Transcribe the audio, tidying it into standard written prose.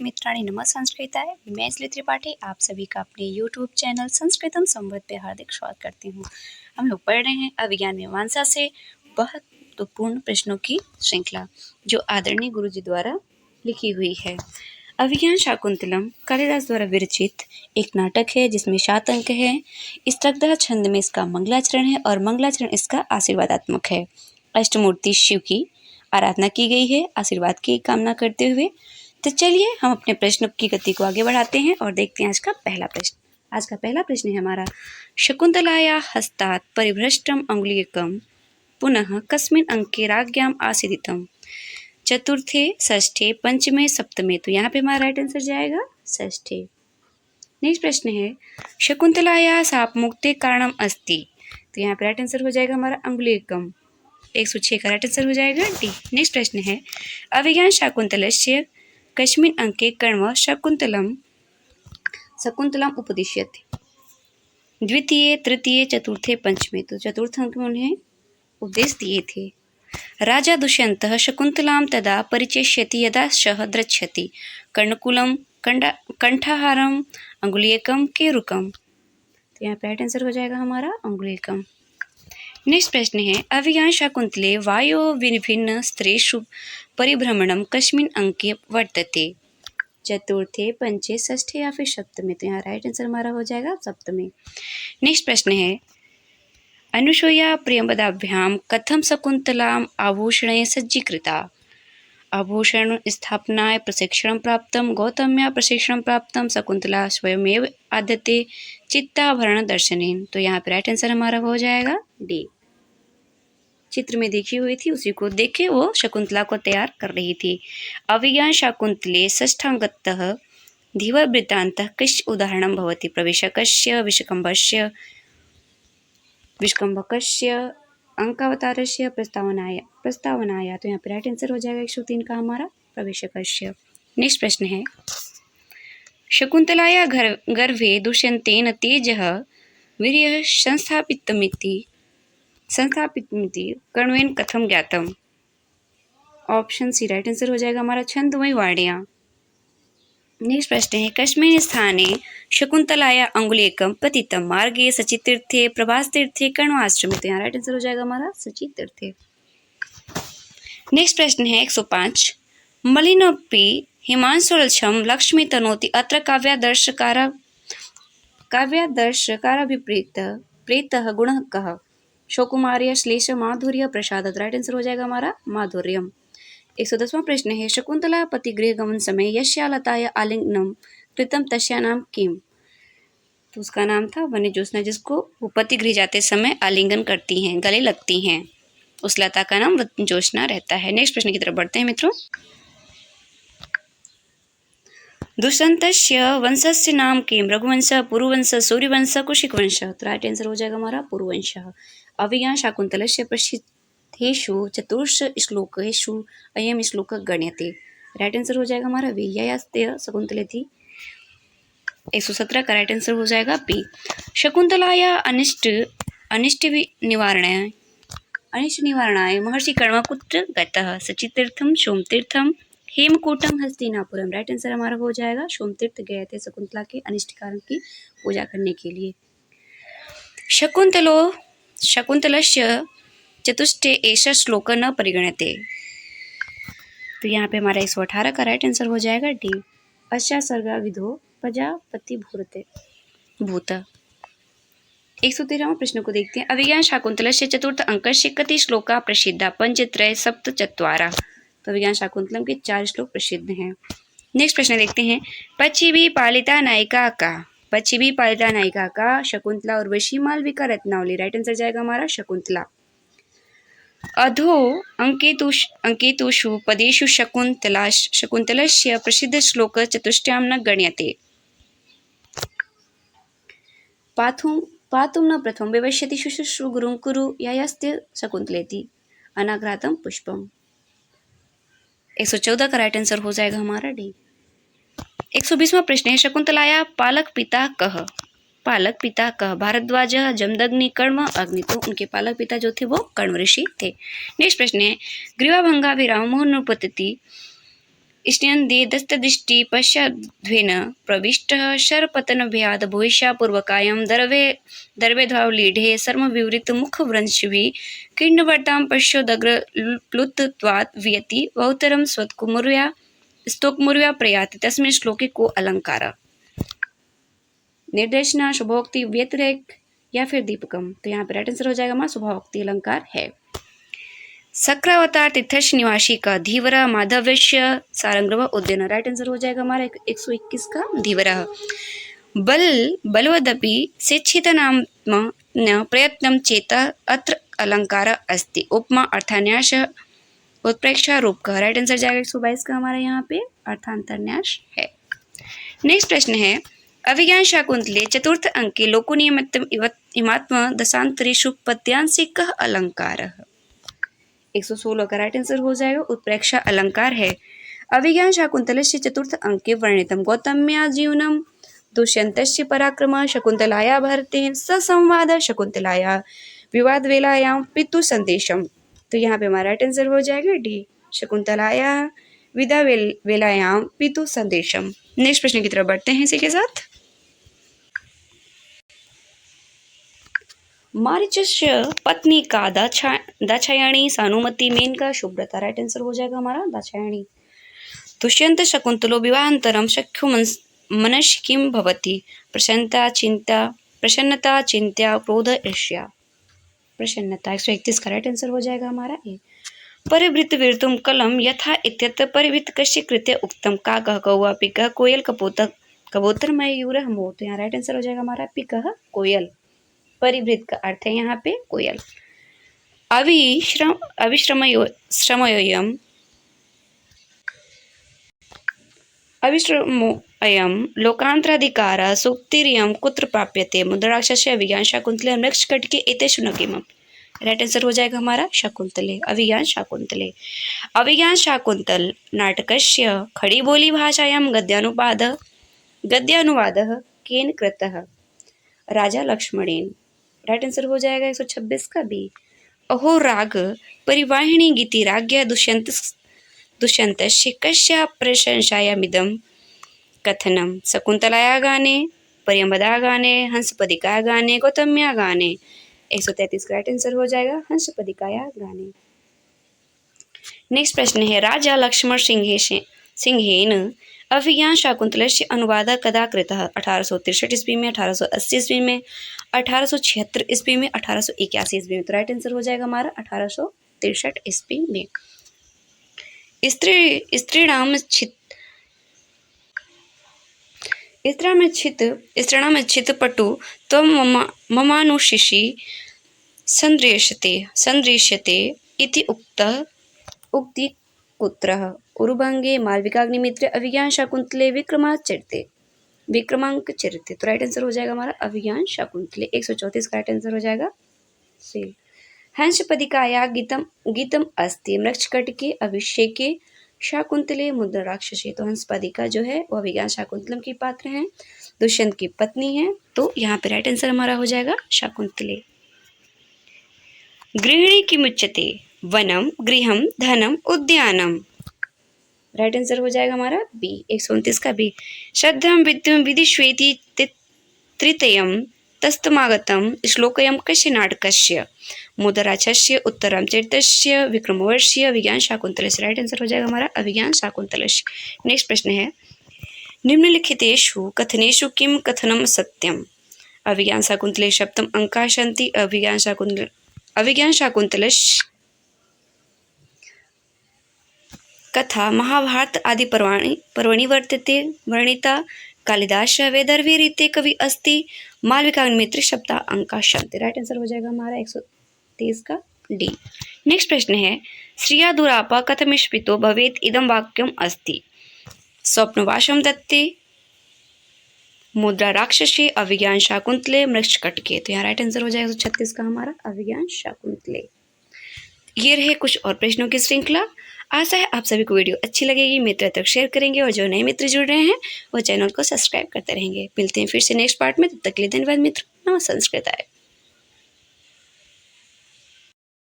मित्राणि नमः संस्कृताय। मैं इसलिए त्रिपाठी आप सभी का अपने यूट्यूब चैनल संस्कृतम संवाद पे हार्दिक स्वागत करती हूँ। हम लोग पढ़ रहे हैं अभिज्ञान मीमांसा से महत्वपूर्ण प्रश्नों की श्रृंखला जो आदरणीय गुरु जी द्वारा लिखी हुई है। अभिज्ञान शाकुंतलम कालिदास द्वारा विरचित एक नाटक है जिसमें 7 अंक है। इस तकदा छंद में इसका मंगलाचरण है और मंगलाचरण इसका आशीर्वादात्मक है। अष्टमूर्ति शिव की आराधना की गई है आशीर्वाद की कामना करते हुए। तो चलिए हम अपने प्रश्न की गति को आगे बढ़ाते हैं और देखते हैं आज का पहला प्रश्न। आज का पहला प्रश्न है हमारा, शकुंतलाया हस्तात् परिभ्रष्टम अंगुलीयकम पुनः कस्मिन् अंके राज्ञाम आसीदितम। चतुर्थे, षष्ठे, पंचमे, सप्तमे। तो यहाँ पे हमारा राइट आंसर जाएगा षष्ठे। नेक्स्ट प्रश्न है, शकुंतलाया शाप मुक्ते कारणम अस्ति। तो यहाँ पे राइट आंसर हो जाएगा हमारा अंगुलीयकम। 106 का राइट आंसर हो जाएगा डी। नेक्स्ट प्रश्न है, अभिज्ञान शाकुंतलस्य कस्मिन् अंके कर्म शकुंतलम उपदिश्यते। द्वितीय, तृतीय, चतुर्थे, पंचमे। तो चतुर्थ अंक में उन्हें उपदेश दिए थे। राजा दुष्यंतः शकुंतलां तदा परिचेष्यति यदा सः द्रक्ष्यति कर्णकुलं कंठाहारम अंगुलीयकम केरुकम। तो यहाँ पे राइट आंसर हो जाएगा हमारा अंगुलीयकम। नेक्स्ट प्रश्न है, अभिज्ञान शाकुंतले वायो विभिन्न स्त्रेषु परिभ्रमणम कस्मिन् अंके वर्तते। चतुर्थे, पंचे, षष्ठे या फिर सप्तमे। तो यहाँ राइट आंसर हमारा हो जाएगा सप्तमे। नेक्स्ट प्रश्न है, अनुसूया प्रियंवदाभ्याम कथम शकुंतलाम आभूषणे सज्जीकृता। आभूषण स्थापनाय प्रशिक्षण प्राप्तम गौतम्या प्रशिक्षण प्राप्तम शकुंतला स्वयमेव आदते चित्ताभरण दर्शनेन। तो यहाँ पे राइट आंसर हमारा हो जाएगा डी। चित्र में देखी हुई थी उसी को देख के वो शकुंतला को तैयार कर रही थी। अभिज्ञान शाकुंतले षष्ठांगतः धीववृत्तान्तः किश उदाहरणं भवति। प्रवेशकस्य, विष्कंभकस्य, अंकावतारस्य, प्रस्तावनाया। तो यहाँ पे राइट आंसर हो जाएगा 103 का हमारा प्रवेशकस्य। नेक्स्ट प्रश्न है, शकुंतलाया गर्भे दुष्यंतेन तेजः वीर्यः संस्थापितमिति कर्णवेन कथम ज्ञातम। ऑप्शन सी राइट आंसर हो जाएगा हमारा छंदमय वाण्या। नेक्स्ट प्रश्न है, कस्मिन् स्थाने शकुंतलाया अंगुलीयकम पतितम मार्गे सचितीर्थे प्रभासतीर्थे कर्णवाश्रमे। तो यहाँ राइट आंसर हो जाएगा हमारा सचितीर्थे। नेक्स्ट प्रश्न है 105, मलिनोपि हिमांशुलक्षम लक्ष्मी तनोति अत्र काव्यादर्शकाराभिप्रेतः गुणः कः। शौकुमार्य, श्लेष, माधुर्य, प्रसाद। राइट आंसर हो जाएगा हमारा माधुर्यम। 110वां प्रश्न है, शकुंतला पतिगृह गमन समय यस्या लताया आलिंगनम कृतम तस्या नाम किम। तो उसका नाम था वन्य ज्योत्सना, जिसको वो पतिगृह जाते समय आलिंगन करती हैं, गले लगती हैं। उस लता का नाम वन्य ज्योत्सना रहता है। नेक्स्ट प्रश्न की तरफ बढ़ते हैं मित्रों। दुष्यंतस्य वंशस्य नाम किम। रघुवंश, पुरुवंश, सूर्यवंश, कुशिकवंश। तो राइट आंसर हो जाएगा हमारा पुरुवंश। अभिज्ञान शाकुंतलस्य प्रसिद्धेषु चतुर्ष श्लोकेषु अयम श्लोक गण्यते। राइट आंसर हो जाएगा हमारा वी। ययास्ते शकुंतलेति। 117 का राइट आंसर हो जाएगा बी। शकुंतलाया अनिष्ट निवारणाय महर्षि कर्म कुत्र गतः। सचितीर्थम, सोमतीर्थम, हेमकूटम, हस्तिनापुरम। राइट आंसर हमारा हो जाएगा सोमतीर्थ गए थे शकुंतला के अनिष्ट कारण की पूजा करने के लिए। शकुंतलस्य चतुष्टे एष श्लोक न परिगण्यते। तो यहाँ पे हमारा 118 का राइट आंसर हो जाएगा डी। अस्या सर्गा विधो प्रजापति भूत। 113वां प्रश्न को देखते हैं, अभिज्ञान शाकुंतलस्य चतुर्थ अंकस्य कति श्लोका प्रसिद्धा। पंचत्रय सप्त चत्वारा। तो अभिज्ञान शाकुंतलम के 4 श्लोक प्रसिद्ध हैं। नेक्स्ट प्रश्न देखते हैं, पश्चिमी पालिता नायिका का शकुंतला उर्वशी मालविका रत्नावली। राइट आंसर जाएगा हमारा शकुंतला। अधो अंकेतुषु पदेषु शकुंतलस्य प्रसिद्ध श्लोक चतुष्टयं न गण्यते। पातुं न प्रथम विवश्यति शुश्रूषु गुरुं कुरु यायास्ते शकुंतलेति अनाघ्रातं पुष्पम। 114 का राइट आंसर हो जाएगा हमारा डी। 120वां प्रश्न है, शकुंतलाया पालक पिता कह। भारद्वाज, जमदग्नि, कर्ण, अग्नि। तो उनके पालक पिता जो थे वो कर्ण ऋषि थे। नेक्स्ट प्रश्न है, ग्रीवाभंगाभिराम मोहनुपतति स्नियन्दे दस्तदृष्टि पश्चाद्वेन प्रविष्टः शरपतनभयाद् भूयिष्ठापूर्वकायं दर्भेद्भावलीढे सर्मविवृतमुखव्रंशिभिः कीर्णवर्तां पश्योदग्रप्लुतत्वात् वियति बहुतरं स्तोकमुर्व्या प्रयाति। तस्मिन् श्लोके को अलंकार? निर्देशना, शुभोक्ति, व्यतिरेक या फिर दीपकम? तो यहाँ पे राइट आंसर हो जाएगा हमारा शुभोक्ति अलंकार है। सक्रावतार तीर्थस्य निवासी का धीवरा माधव्यस्य सारंगव उद्यन। राइट आंसर हो जाएगा हमारा 121 का धीवरा। बलवदपि शिक्षितनाम प्रयत्नं चेत अत्र अलंकार अस्ति। उपमा अर्थान्यास उत्प्रेक्षा रूप का। राइट आंसर जाएगा 122 का हमारा यहाँ पे अर्थांतरन्यास है। नेक्स्ट प्रश्न है अभिज्ञान शाकुंतले चतुर्थ अंके लोको नियमितम इमात्म दशांतरेषु पद्यांसे कः अलंकार? 116 का राइट आंसर हो जाएगा उत्प्रेक्षा अलंकार है। अभिज्ञान शाकुंतलस्य चतुर्थ अंके वर्णितम गौतम्या जीवनम दुष्यन्तस्य पराक्रम शकुंतलाया भरतेन ससंवाद शकुंतलाया विवाद वेलायां पितु संदेशम। तो यहाँ पे हमारा राइट आंसर हो जाएगा डी शकुंतलाया विदा वेलायां पितु संदेशम। नेक्स्ट प्रश्न की तरफ बढ़ते हैं इसी के साथ। मारीचस्य पत्नी का दाक्षायणी सानुमति मेनका शुभ्रता। राइट आंसर हो जाएगा हमारा दाक्षायणी। दुष्यंत शकुंतलो विवाहांतरम सख्यो मनस किम भवति? प्रसन्नता चिंत्या क्रोध ईर्ष्या। प्रसन्नता 131 का राइट आंसर हो जाएगा हमारा ए। परिवृत वीरतुम कलम यथा इत्यत्र परिवृत कस्य कृत्य उक्तम? काकः कौवा पिकः कोयल कबूतर मयूरः मोर। तो यहाँ राइट आंसर हो जाएगा हमारा पिकः कोयल। परिवृत का अर्थ है यहाँ पे कोयल। अविश्रमोऽयं लोकान्तराधिकारः सूक्तिरियं कुत्र प्राप्यते? मुद्राक्षस्य अभिज्ञान शाकुंतले मृक्षकटिके एतेषु न किम्? राइट आंसर हो जाएगा हमारा शाकुंतले अभिज्ञान शाकुंतले। अभिज्ञान शाकुंतल नाटकस्य खड़ीबोली भाषायां गद्यानुवादः केन कृतः? राजा लक्ष्मणेन। राइट आंसर हो जाएगा 126 का बी। अहो राग परिवाहिनी गीति राज्ञा दुष्यन्तस्य कस्या प्रशंसायामिदं कथनम? शकुंतलाया गाने, प्रियंवदा गाने, हंसपदिकाया गाने, गौतम्या गाने। 133 का राइट आंसर हो जाएगा हंसपदिकाया गाने। नेक्स्ट प्रश्न है राजा लक्ष्मण सिंहेन अभिज्ञान शाकुंतलस्य अनुवादः कदा कृतः? 1863 ईस्वी में, 1880 ईस्वी में, 1876 ईस्वी में, 1881 ईस्वी में। तो राइट आंसर हो जाएगा हमारा 1863 ईस्वी में। स्त्रीणामिच्छित पटु त्वं ममानुशिषि सन्दृश्यते इति उक्ति कुत्रः? उरुभंगे, मालविकाग्निमित्रे, अभिज्ञान शाकुंतले, विक्रमांक चरिते। तो राइट आंसर हो जाएगा हमारा अभिज्ञान शाकुंतले। 134 का राइट आंसर हो जाएगा सी। हंसपदिकाया गीतम अस्ति मृक्षकटिके अभिषेके शाकुंतले मुद्राक्षसे। तो हंसपदिका जो है वो अभिज्ञान शाकुंतलम की पात्र हैं, दुष्यंत की पत्नी है। तो यहाँ पे राइट आंसर हमारा हो जाएगा शाकुंतले। गृहिणी किमुच्यते? वनम, गृहम, धनम, उद्यानम। राइट आंसर हो जाएगा हमारा बी 129 का बी। श्रद्धां विद्युं विदिष्वेति तृतीयं तस्तमागतं श्लोकयं कस्य नाटकस्य? मुद्राक्षस्य, उत्तरं चरितस्य, विक्रमोर्वशीय, अभिज्ञान शाकुंतलस्य। राइट आंसर हो जाएगा हमारा अभिज्ञान शाकुंतलस्य। नेक्स्ट प्रश्न है निम्नलिखितेषु कथनेषु किं कथनं सत्यम्? अभिज्ञान शाकुंतले सप्तम अंकाः सन्ति। अभिज्ञान शाकुंतलस्य कथा महाभारत आदि पर्वणि वर्णिता। कालिदास वैदर्भीरीते कवि अस्ति। मालविकाग्निमित्रे सप्ताह अंका सन्ति। राइट आंसर हो जाएगा हमारा 123 का डी। नेक्स्ट प्रश्न है श्रिया दुरापा कथमिष्पितो भवेत् इदं वाक्यम अस्ति? स्वप्नवासं दत्ते, मुद्रा राक्षसे, अभिज्ञान शाकुंतले, मृक्षकटिके। तो यहाँ राइट आंसर हो जाएगा 136 का हमारा अभिज्ञान शाकुंतले। ये रहे कुछ और प्रश्नों की श्रृंखला। आशा है आप सभी को वीडियो अच्छी लगेगी, मित्र तक शेयर करेंगे और जो नए मित्र जुड़ रहे हैं वो चैनल को सब्सक्राइब करते रहेंगे। मिलते हैं फिर से नेक्स्ट पार्ट में, तब तक के लिए धन्यवाद मित्र। नमः संस्कृताय।